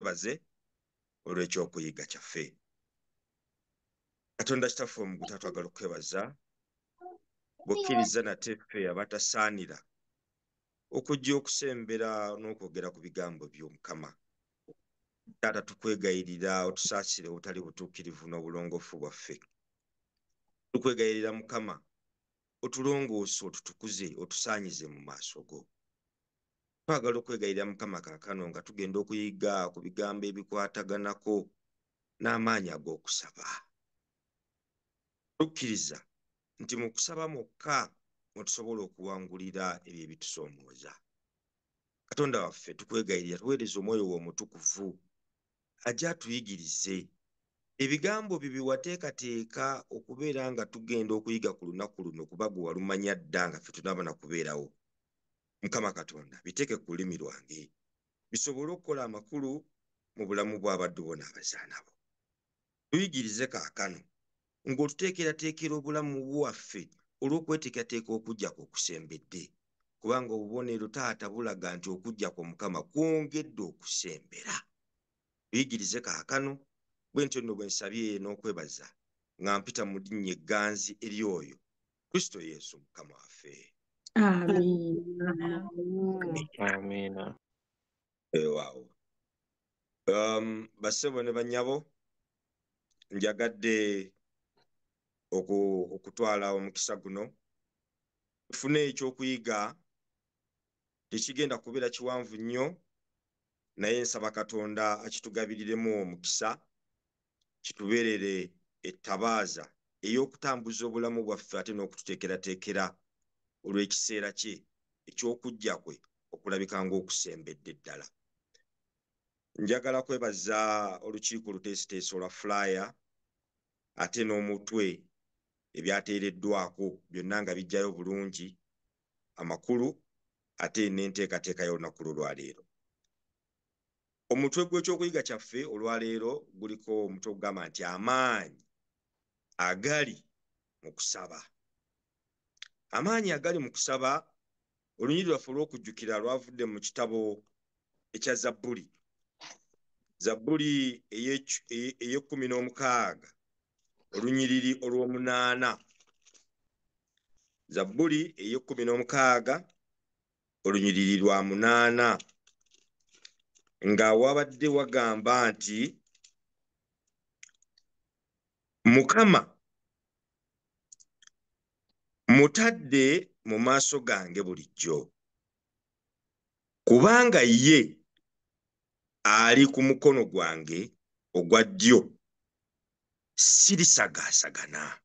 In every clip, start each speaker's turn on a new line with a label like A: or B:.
A: twebaze olw'ekyokuyiga kyaffe. Katonda kitaffe omuguta twagala okwebaza bw'okkiriza nate ffe abatasaanira okujja okusembera n'okwogera ku bigambo by'Omukama. Taata tukwegayirira otusaasire obutali butuukirivu n'obulongoofu bwaffe. Tukwegayirira Mukama otulongoose, otutukuze, otusaanyize mu maaso go. Twagala okwegayirira Mukama kaakano nga tugenda okuyiga ku bigambo ebikwataganako n'amaanyi ag'okusaba. Tukkiriza nti mu kusaba mwokka mwe tusobola okuwangulira ebyo ebitusoomooza. Katonda waffe tukwegayirira tuweereze omwoyo wo omutukuvu ajja atuyigirize ebigambo byo bye wateekateeka okubeera nga tugenda okuyiga ku lunaku luno kuba gwe walumanya dda nga ffe tunaaba na kubeerawo. Mukama Katonda biteeke ku lulimi lwange bisobole okukola amakulu mu bulamu bw'abaddu bo n'abazaana bo. Tuyigirize kaakano ng'otuteekerateekera obulamu bwaffe olw'okweteekateeka okujja kw'okusembedde, kubanga obubonero taata bulaga nti okujja kwa Mukama kwongedde okusembera. Tuyigirize kaakano bwe ntyo nno bwe nsabye n'okwebaza nga mpita mu linnya egganzi eri oyo Kristo Yesu Mukama waffe.
B: Amiina.
A: Waawo. Bassebo ne bannyabo, njagadde okutwala omukisa guno tufune ekyokuyiga. Tekigenda kubeera kiwanvu nnyo, naye nsaba Katonda akitugabiriremu omukisa, kitubeerere ettabaaza ey'okutambuza obulamu bwaffe ate n'okututeekerateekera olw'ekiseera kye eky'okujja kwe okulabika ng'okusembedde ddala. Njagala kwebaza olukiiko oluteesiteesi olwa Fulaaya ate n'omutwe ebyateereddwako byonna nga bijjayo bulungi, amakulu ate n'enteekateeka y'olunaku lw'olwaleero. Omutwe gw'ekyokuyiga kyaffe olwaleero guliko omutwe ogugamba nti amaanyi agali mu kusaba. Amaanyi agali mu kusaba, olunyiriri lwaffe olw'okujjukira lwavudde mu kitabo ekya Zabbuli. Zabbuli ey'e16 olunyiriri olw'omunaana. Zabbuli ey'e16 olunyiriri lwa 8 nga wabadde wagamba nti Mukama mutadde mu maaso gange bulijjo, kubanga ye ali ku mukono gwange ogwa ddyo, sirisagaasagana.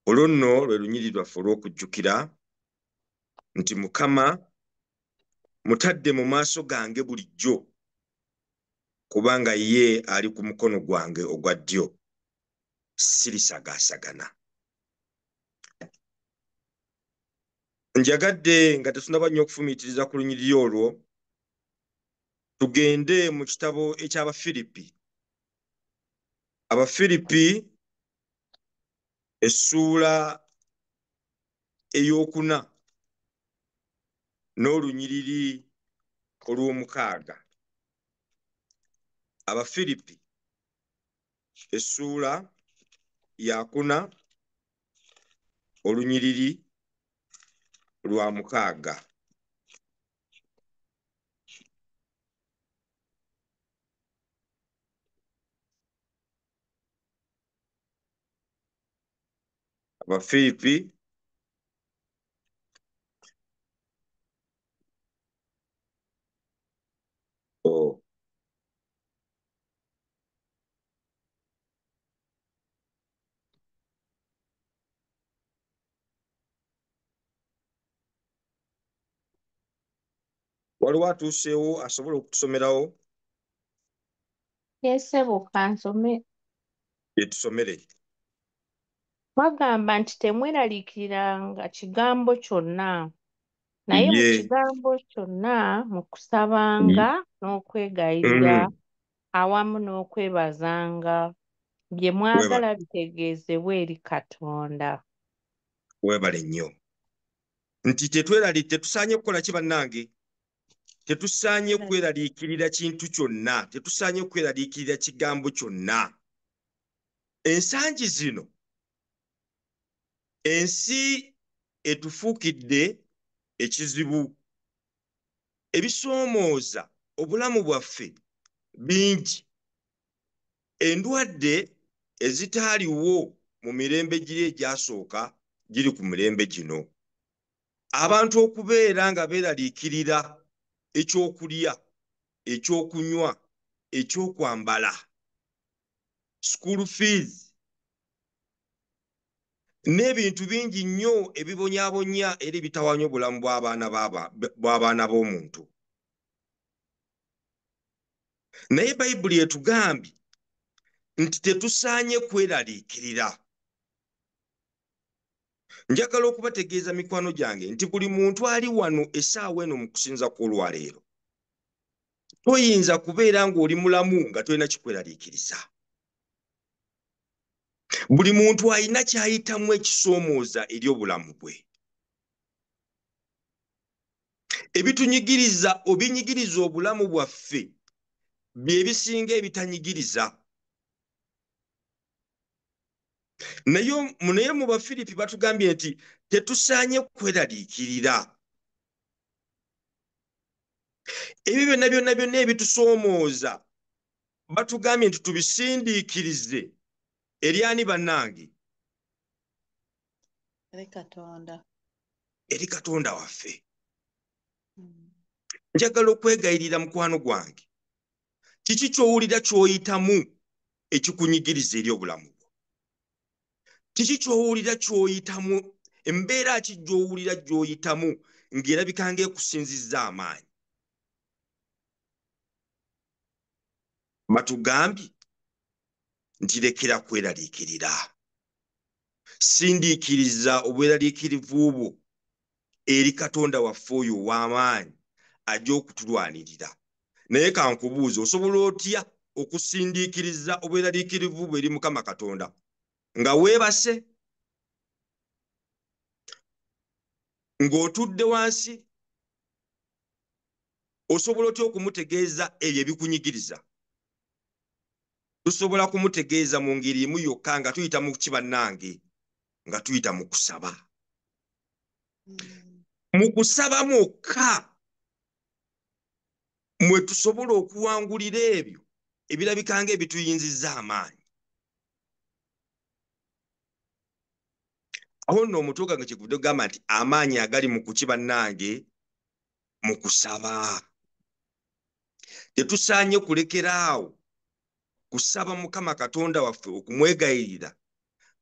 A: Olwo nno lwe lunyiriri lwaffe olw'okujjukira nti Mukama mutadde mu maaso gange bulijjo, kubanga ye ali ku mukono gwange ogwa ddyo, sirisagaasagana. Njagadde nga tetunaba nnyo okufumiitiriza ku lunyiriri olwo, tugende mu kitabo eky'Abafiripi. Abafiripi essuula ey'okuna n'olunyiriri olw'omukaaga. Abafiripi essuula yakuna olunyiriri lwa 6. Abafiripi waliwo atuuseewo asobola okutusomerawo?
C: Yesebuka nsome.
A: Yetusomere.
C: Bagamba nti temweraliikiriranga kigambo kyonna, naye mu kigambo kyonna mu kusabanga n'okwegayirira awamu n'okwebazanga bye mwagala bitegeezebwe eri Katonda.
A: Weebale nnyo. Nti tetusaanye kukola ki bannange? tetusaanye kweraliikirira kintu kyonna, tetusaanye kweraliikirira kigambo kyonna. Ensangi zino ensi etufuukidde ekizibu, ebisoomooza obulamu bwaffe bingi, endwadde ezitaaliwo mu mirembe giri egyasooka giri ku mirembe gino, abantu okubeera nga beeraliikirira ekyokulya, ekyokunywa, ekyokwambala, school fees n'ebintu bingi nnyo ebibonyaabonya era ebitawaanya obulamu bw'abaana b'omuntu. Naye Bayibuli etugambye nti tetusaanye kweraliikirira. Njagala okubategeeza mikwano gyange nti buli muntu ali wano essaawa eno mu kusinza kw'olwaleero, toyinza kubeera ng'oli mulamu nga tolina kikweraliikiriza. Buli muntu alina ky'ayitamu ekisoomooza eri obulamu bwe. Ebitunyigiriza obinyigiriza obulamu bwaffe bye bisinga ebitanyigiriza. Naye mu Bafiripi batugambye nti tetusaanye kweraliikirira. Ebyo byonna ebitusoomooza batugambye nti tubisindiikirize eri ani bannange? Eri Katonda waffe. Njagala okwegayirira mukwano gwange, kiki ky'owulira ky'oyitamu ekikunyigiriza eri obulamu bwo? Kiki ky'owulira ky'oyitamu, embeera ki gy'owulira gy'oyitamu ng'erabika ng'ekusinzizza amaanyi? Batugambye nti lekera kweraliikirira. Sindiikiriza obweraliikirivu bwo eri Katonda waffe oyo ow'amaanyi ajja okutulwanirira. Naye kankubuuze, osobola otya okusindiikiriza obweraliikirivu bwo eri Mukama Katonda nga weebase, ng'otudde wansi? Osobola otya okumutegeeza ebyo ebikunyigiriza? Tusobola kumutegeeza mu ngeri emu yokka nga tuyita mu kibannange, nga tuyita mu kusaba. Mu kusaba mwokka mwe tusobola okuwangulira ebyo ebirabika ng'ebituyinzizza amaanyi. Awo nno omutwe gwange kyeguvudde ogamba nti amaanyi agali mu kuki bannange? Mu kusaba. Tetusaanye kulekeraawo kusaba Mukama Katonda waffe, okumwegayirira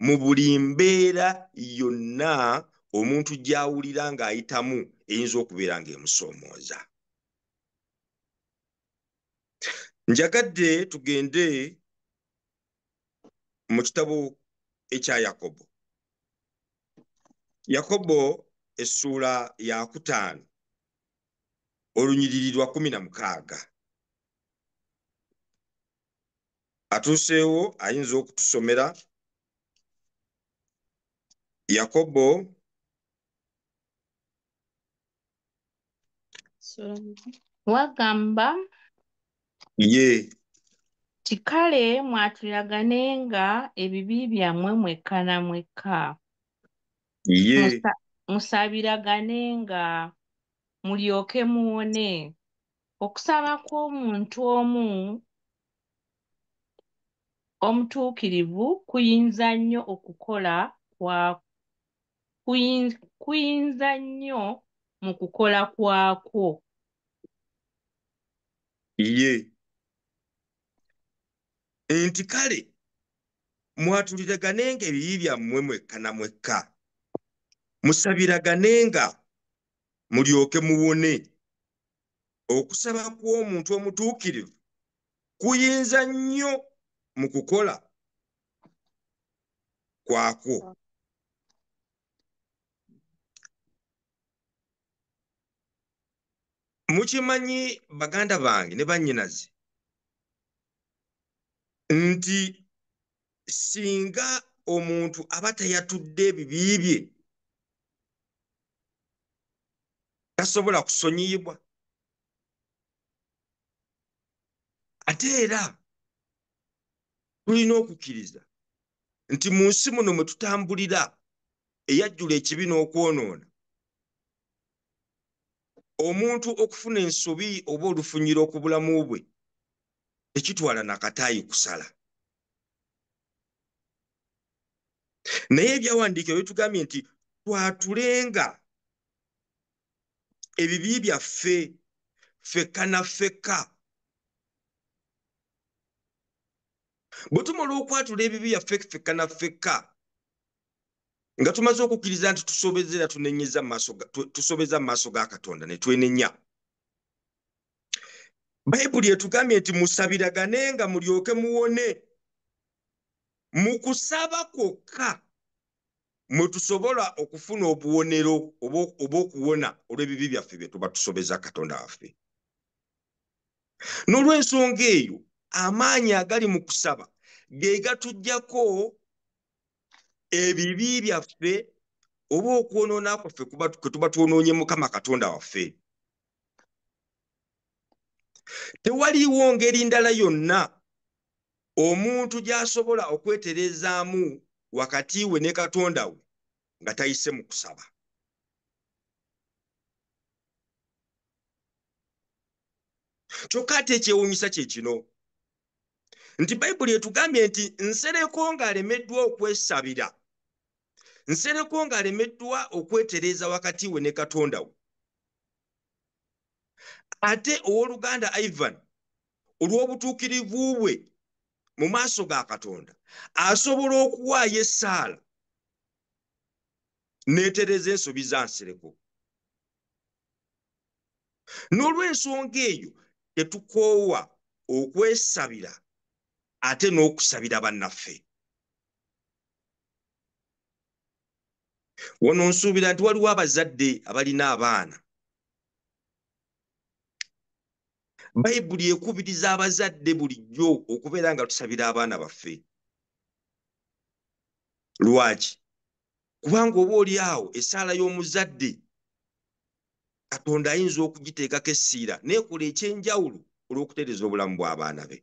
A: mu buli mbeera yonna omuntu gy'awulira ng'ayitamu eyinza okubeera ng'emusoomooza. Njagadde tugende mu kitabo ekya Yakobo. Yakobo essuula ya 5 olunyiriri lwa 16. Atuuseewo ayinza okutusomera Yakobo
C: wagamba
A: ye
C: kikale mwatulaganenga ebibi byammwe mwekka na mwekka,
A: ye
C: musabiraganenga mulyoke muwone. Okusaba kw'omuntu omu omutuukirivu kuyinza nnyo mu kukola kwakwo.
A: ye nti kale mwatuliraganenga ebibi byammwe mwekka na mwekka, musabiraganenga mulyoke muwone. Okusaba kw'omuntu omutuukirivu kuyinza nnyo mu kukola kwakwo. Mukimanyi baganda bange ne bannyinaze nti singa omuntu aba tayatudde ebibi bye tasobola kusonyiyibwa. ate era tulina okukkiriza nti mu nsi muno mwe tutambulira eyajjula ekibi n'okwonoona, omuntu okufuna ensobi oba olufunyiro ku bulamu bwe tekitwala nakataayi kusala. Naye ebyawandiikibwa bitugambye nti twatulenga ebibi byaffe ffekka na ffekka. Bwe tumala okwatula ebibi byaffe ffekka na ffekka nga tumaze okukkiriza nti tusobeza mu maaso ga Katonda ne twenenya, Bayibuli etugambye nti musabiraganenga mulyoke muwone. Mu kusaba kwokka mwe tusobola okufuna obuwonero oba okuwona olw'ebibi byaffe bye tuba tusobeza Katonda waffe. N'olw'ensonga eyo amaanyi agali mu kusaba ge gatuggyako ebibi byaffe oba okwonoona kwaffe kwe tuba twonoonye Mukama Katonda waffe. Tewaliiwo ngeri ndala yonna omuntu gy'asobola okweterezaamu wakati we ne Katonda we nga tayise mu kusaba. Kyokka ate ekyewuunyisa kye kino nti Bayibuli etugambye nti nsereko ng'alemeddwa okwesabira, nsereko ng'alemeddwa okwetereza wakati we ne Katonda we, ate owooluganda Ivan olw'obutuukirivu bwe mu maaso ga Katonda asobola okuwaayo essaala n'etereza ensobi za nsereko. N'olw'ensonga eyo tetukoowa okwesabira ate n'okusabira bannaffe. Wano nsuubira nti waliwo abazadde abalina abaana. Bayibuli ekubiriza abazadde bulijjo okubeera nga tusabira abaana baffe. Lwaki? Kubanga oba oli awo essaala y'omuzadde Katonda ayinza okugiteekako essiira n'ekola ekyenjawulo olw'okutereeza obulamu bw'abaana be.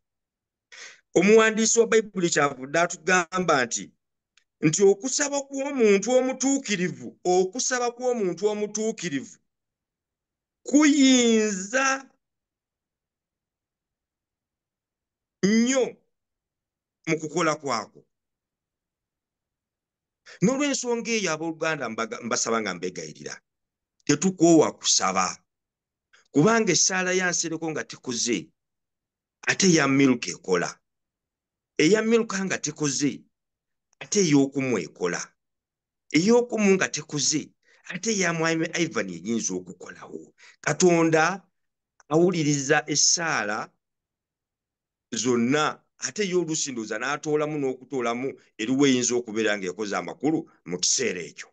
A: Omuwandiisi wa Bayibuli kyavudde atugamba nti okusaba kw'omuntu omutuukirivu kuyinza nnyo mu kukola kwako. N'olw'ensonga eyo abooluganda mbasaba nga mbegayirira, tetukoowa kusaba, kubanga essaala ya nsereko nga tekoze ate eya Miruka ekola, eya Miruka nga tekoze ate ey'okumu ekola, ey'okumu nga tekoze ate eya mwami Ivan eyinza okukolawo. Katonda awuliriza essaala zonna, ate y'oluusi ndowooza n'atoolamu n'okutoolamu eriwo eyinza okubeera ng'ekoze amakulu mu kiseera ekyo.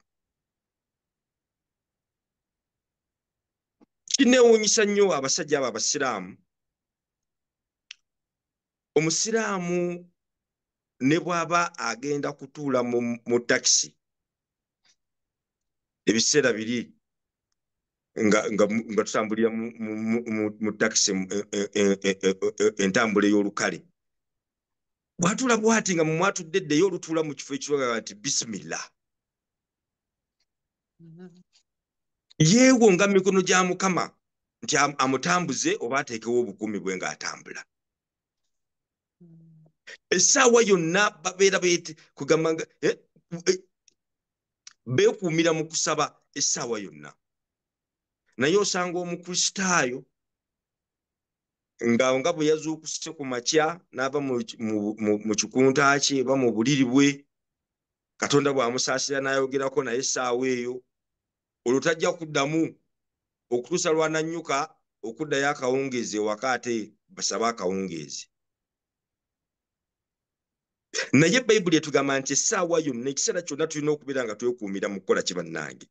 A: Kineewuunyisa nnyo abasajja abo Abasiraamu. Omusiraamu ne bw'aba agenda kutuula mu takisi ebiseera biri nga tutambulira mu takisi entambula ey'olukale, bw'atuula bw'ati nga mu mwatudde eddeyo olutuula mu kifo ekiraga nti bisimillah, yeewonga mu mikono gya Mukama nti amutambuze oba ateekewo obukuumi bwe ng'atambula. Essaawa yonna babeera kugamba nga beekuumira mu kusaba essaawa yonna. Naye osanga omukristaayo nga bwe yazuukuse ku makya n'ava mu kikunta kye oba mu buliri bwe, Katonda bw'amusaasira n'ayogerako naye essaawa eyo, olwo tajja kuddamu okutuusa lw'anannyuka okuddayo akawungeezi ewaka ate basabe akawungeezi. Naye Bayibuli etugamba nti essaawa yonna, ekiseera kyonna tulina okubeera nga twekuumira mu kukola ki bannange?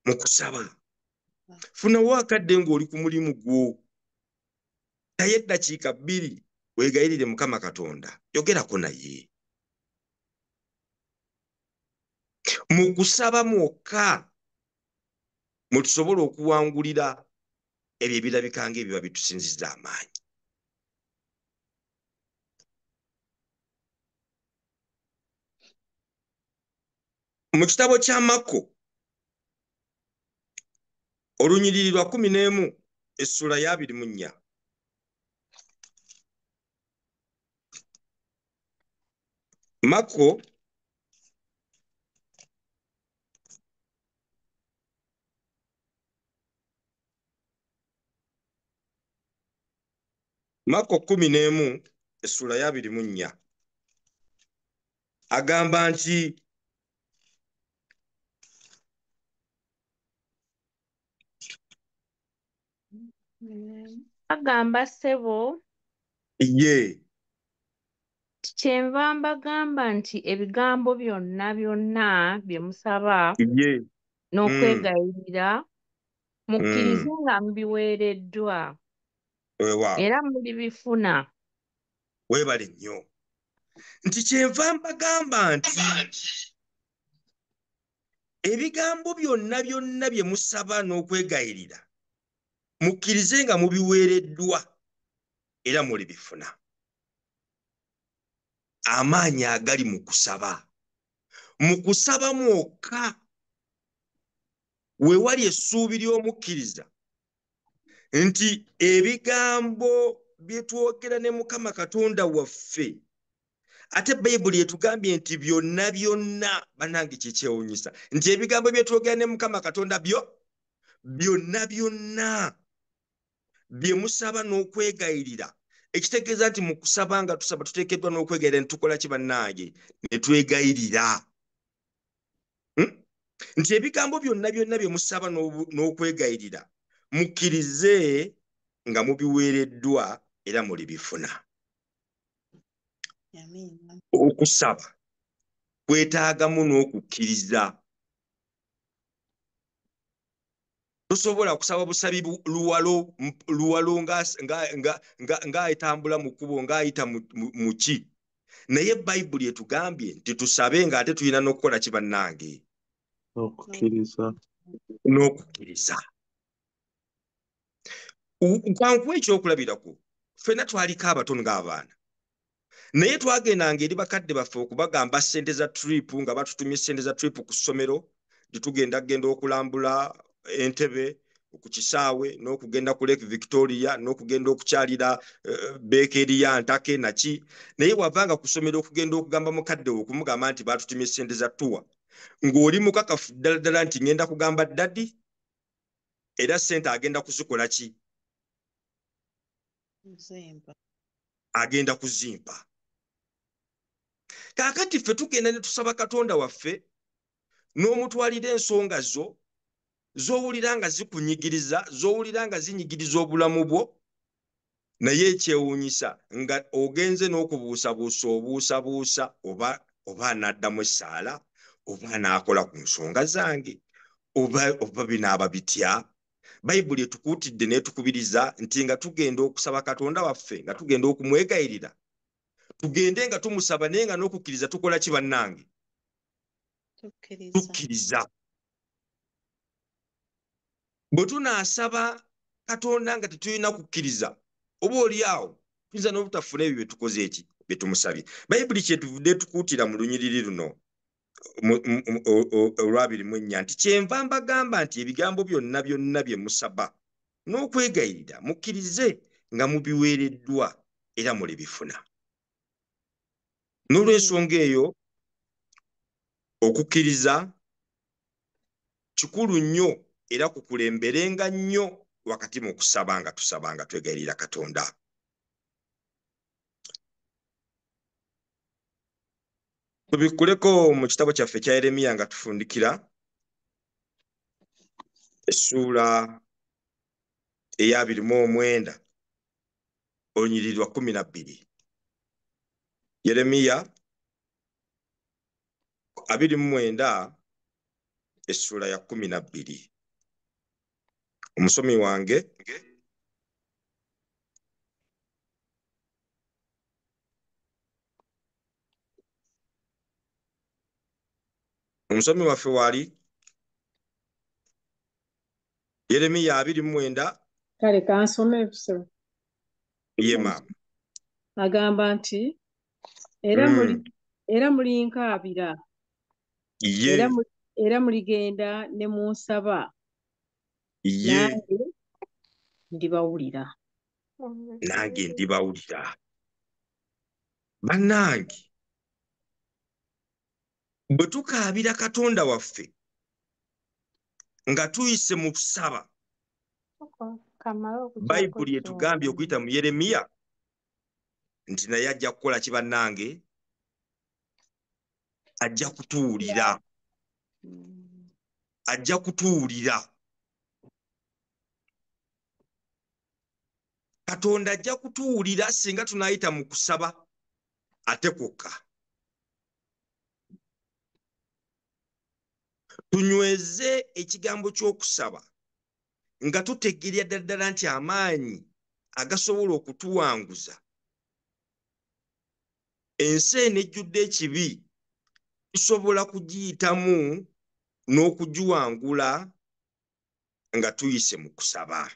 A: Mu kusaba. Funawo akadde ng'oli ku mulimu gwo, naye eddakiika 2 weegayirire Mukama Katonda, yogerako naye. Mu kusaba mwokka mwe tusobola okuwangulira ebyo ebirabika ng'ebiba bitusinzizza amaanyi. mu kitabo kya Mako olunyiriri lwa 11 essula ya 24. Mako Mako 11 essula ya 24 agamba nti
C: agamba ssebo
A: ye
C: kyenva mbagamba nti ebigambo byonna bye musaba
A: ye
C: n'okwegayirira mukkirize nga mubiweereddwa
A: wewa
C: era mulibifuna.
A: webale nnyo nti kyenva mbagamba nti ebigambo byonna bye musaba n'okwegayirira mukkirize nga mubiweereddwa era mulibifuna. Amaanyi agali mu kusaba mwokka we wali essuubi ly'omukkiriza nti ebigambo bye twogera ne Mukama Katonda waffe ate Bayibuli etugambye nti byonna bannange kyekyewuunyisa nti ebigambo bye twogera ne Mukama Katonda byonna bye musaba n'okwegayirira, ekitegeeza nti mu kusaba nga tusaba tuteekeddwa n'okwegayirira ne tukola ki bannange ne twegayirira. Nti ebigambo byonna bye musaba n'okwegayirira mukkirize nga mubiweereddwa era mulibifuna. Okusaba kwetaagamu n'okukkiriza. Tosobola kusaba busabi luwalo ng'ayitambula mu kkubo ng'ayita mu ki, naye Bayibuli etugambye nti tusabe ng'ate tulina n'okukola ki bannange? N'okukkiriza. Kwankuwa ekyokulabirako, ffenna twaliko abato ng'abaana, naye twagendanga eri bakadde baffe okubagamba ssente za trip nga batutumye ssente za trip ku ssomero genda okulambula Entebbe ku kisaawe n'okugenda ku Lake Victoria n'okugenda okukyalira beekeri ya Ntake naki, naye wavanga ku ssomero okugenda okugamba mukadde wo okumugamba nti batutumye ssente za tuwa ng'oli mukakafu ddala nti ngenda kugamba daddi era ssente agenda kuzikola ki? Agenda kuzimpa. Kaakati ffe tugenda ne tusaba Katonda waffe n'omutwalira ensonga z'owulira nga zikunyigiriza, z'owulira nga zinyigiriza obulamu bwo, naye ekyewuunyisa nga ogenze n'okubuusabuusa oba anaddamu essaala oba anaakola ku nsonga zange oba binaaba bitya. Bayibuli etukuutidde n'etukubiriza nti nga tugenda okusaba Katonda waffe, nga tugenda okumwegayirira, tugende nga tumusaba naye nga n'okukkiriza tukola ki bannange? Tukkiriza. Bwe tunaasaba Katonda nga tetulina kukkiriza, oba oli awo tuyinza n'obutafuna ebyo bye tukoze eki bye tumusabye. Bayibuli kyetuvudde etukuutira mu lunyiriri luno olwa 24 nti kyenva mbagamba nti ebigambo byonna bye musaba n'okwegayirira mukkirize nga mubiweereddwa era mulibifuna. N'olw'ensonga eyo okukkiriza kikulu nnyo era kukulemberenga nnyo wakati mu kusaba nga tusaba nga twegayirira Katonda. Tubikuleko mu kitabo kyaffe kya Yeremiya nga tufundikira essuula eya 29 olunyiriri lwa 12. Yeremiya 29 essuula ya 12. Omusomi wange omusomi waffe wali Yeremiya 29.
D: Kale kansome ebiso.
A: Ye maama.
D: Agamba nti era mulinkaabira
A: ye
D: era muligenda ne munsaba
A: ye
D: nange ndibawulira.
A: nange ndibawulira. Bannange, bwe tukaabira Katonda waffe nga tuyise mu kusaba, Bayibuli etugambye okuyita mu Yeremiya nti naye ajja kukola ki bannange? Ajja kutuwulira. Ajja kutuwulira. Katonda ajja kutuwulira singa tunaayita mu kusaba ate kwokka. Tunyweze ekigambo ky'okusaba nga tutegeerera ddala nti amaanyi agasobola okutuwanguza ensi eno ejjudde ekibi tusobola kugiyitamu n'okugiwangula nga tuyise mu kusaba.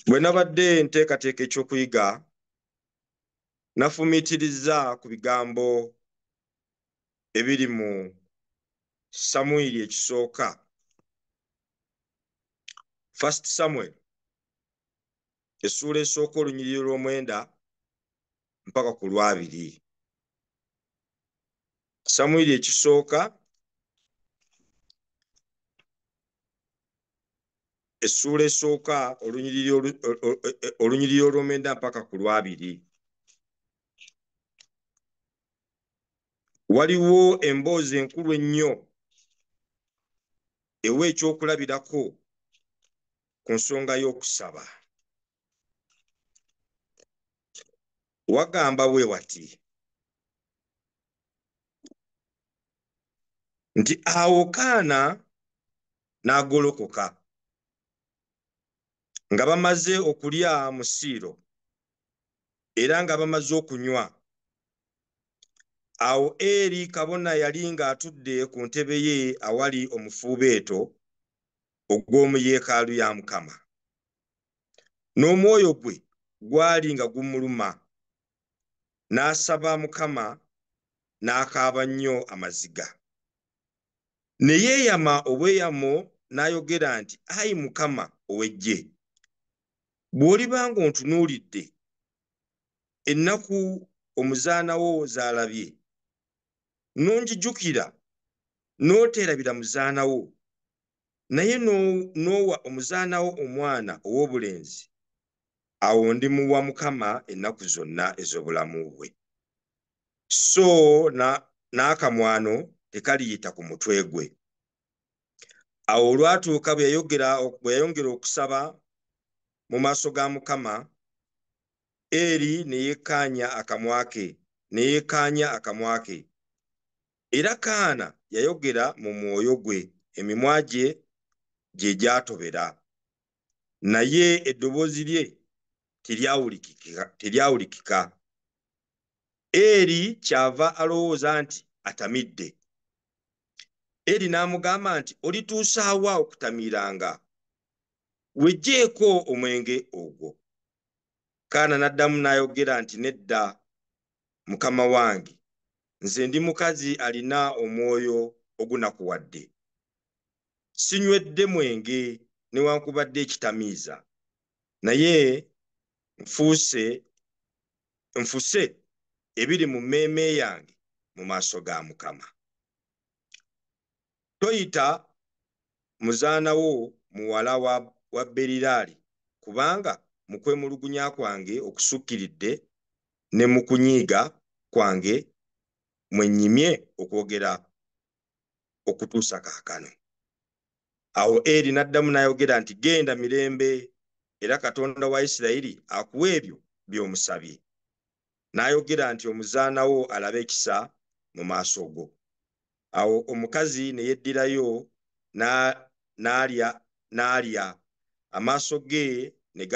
A: Bwe nabadde nteekateeka ekyokuyiga nafumiitiriza ku bigambo ebiri mu Samwiri ekisooka, 1 Samuel essuula esooka olunyiriri lw'omwenda mpaka ku 2. Samwiri ekisooka essuula esooka olunyiriri olw'omwenda mpaka ku 2. Waliwo emboozi enkulu ennyo ewa ekyokulabirako ku nsonga y'okusaba. Wagamba bwe wati nti awo Kaana n'agolokoka nga bamaze okulya mu Siiro era nga bamaze okunywa. Awo Eri kabona yali ng'atudde ku ntebe ye awali omufuubeeto ogw'omu yeekaalu ya Mukama. N'omwoyo gwe gwali nga gumuluma, n'asaba Mukama n'akaaba nnyo amaziga. Ne yeeyama obweyamo n'ayogera nti, Ayi Mukama ow'eggye, bw'oliba ng'ontunuulidde ennaku omuzaana wo z'alabye, n'onjijjukira n'oteerabira muzaana wo, naye n'owa omuzaana wo omwana ow'obulenzi, awo ndimuwa Mukama ennaku zonna ez'obulamu bwe, so n'akamwano tekaliyita ku mutwe gwe. Awo olwatuuka bwe yayongera okusaba mu maaso ga Mukama, Eri ne yeekkaanya akamwa ke, era Kaana yayogera mu mwoyo gwe, emimwa gye gyatobera, naye eddoboozi lye teryawulikika. Eri kyava alowooza nti atamidde. Eri n'amugamba nti, olituusa wa okutamiiranga? Weggyeeko omwenge ogwo. Kaana n'addamu n'ayogera nti, nedda, mukama wange, nze ndi mukazi alina omwoyo ogunakuwadde. Sinywedde mwenge newankubadde ekitamiiza, naye nfuse ebiri mu mmeeme yange mu maaso ga Mukama. Toyita muzaana wo muwala wa Beriraali, kubanga mu kwemulugunya kwange okusukkiridde ne mu kunyiiga kwange mwennyimye okwogera okutuusa kaakano. Awo Eri n'addamu n'ayogera nti, genda mirembe, era Katonda wa Isirayiri akuwa ebyo by'omusabye. N'ayogera nti, omuzaana wo alabe ekisa mu maaso go. Awo omukazi ne yeddirayo n'alya, amaaso ge ne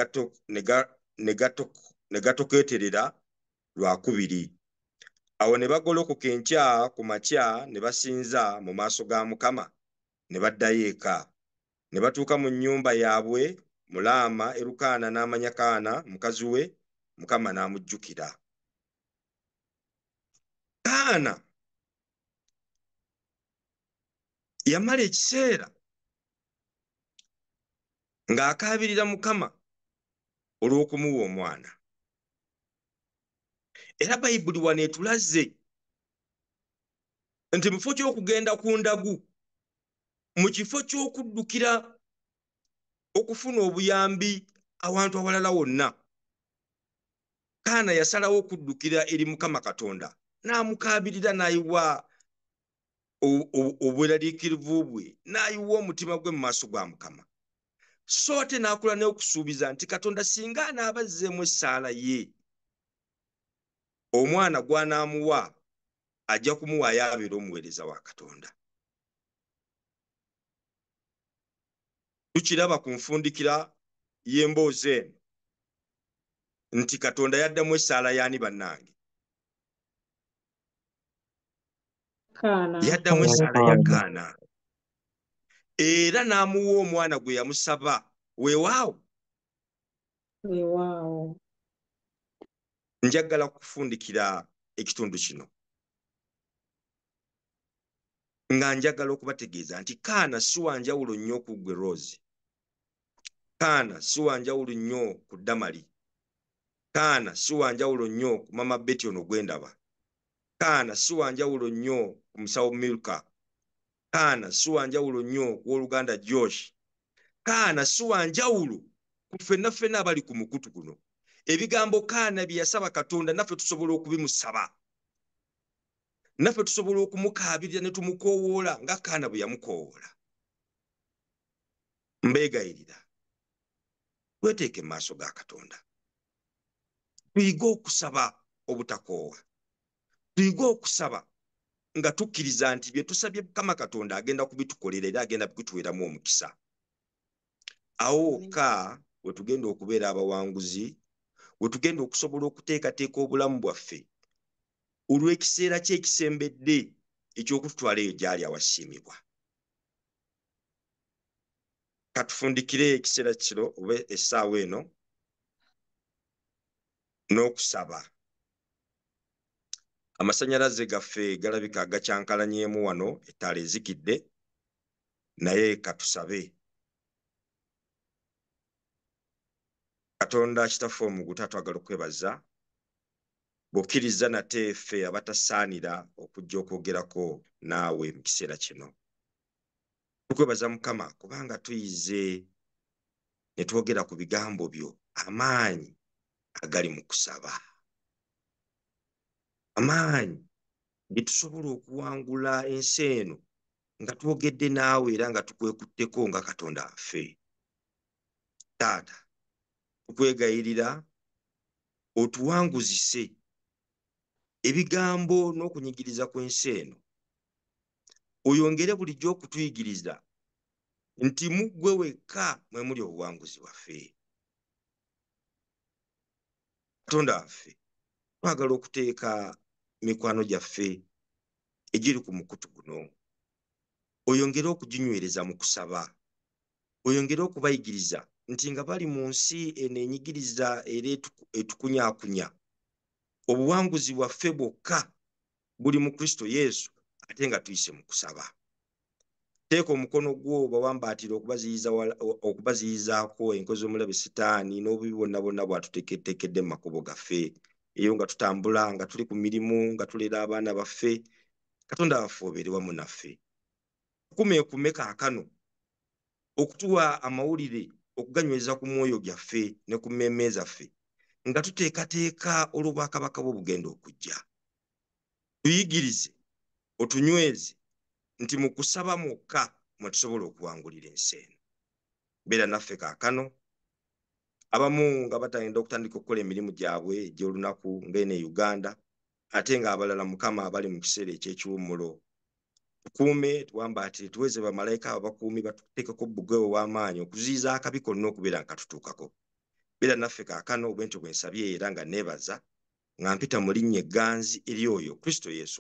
A: gatokeeterera lwakubiri. Awo ne bagolokoka enkya ku makya ne basinza mu maaso ga Mukama, ne baddayo eka. Ne batuuka mu nnyumba yaabwe mu Laama, Erukaana n'amanya Kaana mukazi we, Mukama n'amujjukira. Kaana yamala ekiseera ng'akaabirira Mukama olw'okumuwa omwana. Era Bayibuli wano etulaze nti mu kifo ky'okugenda ku ndagu, mu kifo ky'okuddukira okufuna obuyambi awantu awalala wonna, Kaana yasalawo okuddukira eri Mukama Katonda n'amukaabirira, n'ayiwa obweraliikirivu bwe, n'ayiwa omutima gwe mu maaso ga Mukama. So ate n'akola n'okusuubiza nti Katonda singa anaaba azzeemu essaala ye, omwana gw'anaamuwa ajja kumuwaayo abeere omuweereza wa Katonda. Tukiraba ku nfundikira y'emboozi eno nti Katonda yaddamu essaala y'ani bannange?
D: Kaana.
A: Yaddamu essaala ya Kaana. Era n'amuwa omwana gwe yamusaba. Weewaawo
D: Weewaawo.
A: njagala kufundikira ekitundu kino nga njagala okubategeeza nti Kaana si wanjawulo nnyo ku ggwe Rose. Kaana si wanjawulo nnyo ku Damali. Kaana si wanjawulo nnyo ku Mama Betty ono gwendaba. Kaana si wanjawulo nnyo ku Musawo Milka. Kaana si wanjawulo nnyo ku Oluganda Josh. Kaana si wanjawulo ku ffenna abali ku mukutu guno. Ebigambo Kaana bye yasaba Katonda naffe tusobola okubimusaba. Naffe tusobola okumukaabirira ne tumukoowoola nga Kaana bwe yamukoowoola. Mbeegayirira tweteeke mu maaso ga Katonda, tuyige okusaba obutakoowa, tuyige okusaba nga tukkiriza nti bye tusabye Mukama Katonda agenda kubitukolera era agenda kubituweeramu omukisa. Awo wokka we tugenda okubeera abawanguzi, we tugenda okusobola okuteekateeka obulamu bwaffe olw'ekiseera ky'ekisembedde eky'okututwala eyo gy'ali awasiimibwa. Katufundikire ekiseera kino oba essaawa eno n'okusaba. Amasannyalaze gaffe galabika agakyankalanyeemu wano, ettaala ezikidde, naye katusabe. Katonda Kitaffe omugutu atwagala okwebaza bw'okkiriza nate ffe abatasaanira okujja okwogerako naawe mu kiseera kino. Tukwebaza Mukama kubanga tuyize ne twogera ku bigambo byo, amaanyi agali mu kusaba, amaanyi ge tusobola okuwangula ensi eno nga twogedde naawe era nga tukwekutteko nga Katonda waffe. Taata, tukwegayirira otuwanguzise ebigambo n'okunyigiriza kw'ensi eno, oyongere bulijjo okutuyigiriza nti mu ggwe wekka mwe muli obuwanguzi bwaffe. Katonda waffe, twagala okuteeka mikwano gyaffe egiri ku mukutu guno, oyongere okuginywereza mu kusaba, oyongere okubayigiriza nti nga bali mu nsi eno enyigiriza era etukunyaakunya, obuwanguzi bwaffe bwokka buli mu Kristo Yesu ate nga tuyise mu kusaba. Teeka omukono gwo bawambaatire okubaziyizaako enkozi z'omulabe Setaani n'obubi bonna bonna bw'atuteekedde mu makubo gaffe, eyo nga tutambula, nga tuli ku mirimu, nga tulera abaana baffe. Katonda waffe obeere wamu naffe. Tukumeekume kaakano okutuwa amawulire okuganyweza ku mwoyo gyaffe ne ku mmeeme zaffe nga tuteekateeka olw'obwakabaka bwo bugenda okujja. Tuyigirize, otunyweze nti mu kusaba mwokka mwe tusobola okuwangulira ensi eno. Beera naffe kaakano, abamu nga batagenda okutandika okukola emirimu gyabwe egy'olunaku ng'eno e Uganda, ate ng'abalala Mukama abali mu kiseera eky'ekiwummulo. Tukuume, tuwambaatire, tuweze bamalayika abakuumi batuteekako bbugwe ow'amaanyi okuziyiza akabi konna okubeera nga katutuukako. Beera naffe kaakano bwe ntyo bwe nsabye era nga neebaza nga mpita mu linnya egganzi eri oyo Kristo Yesu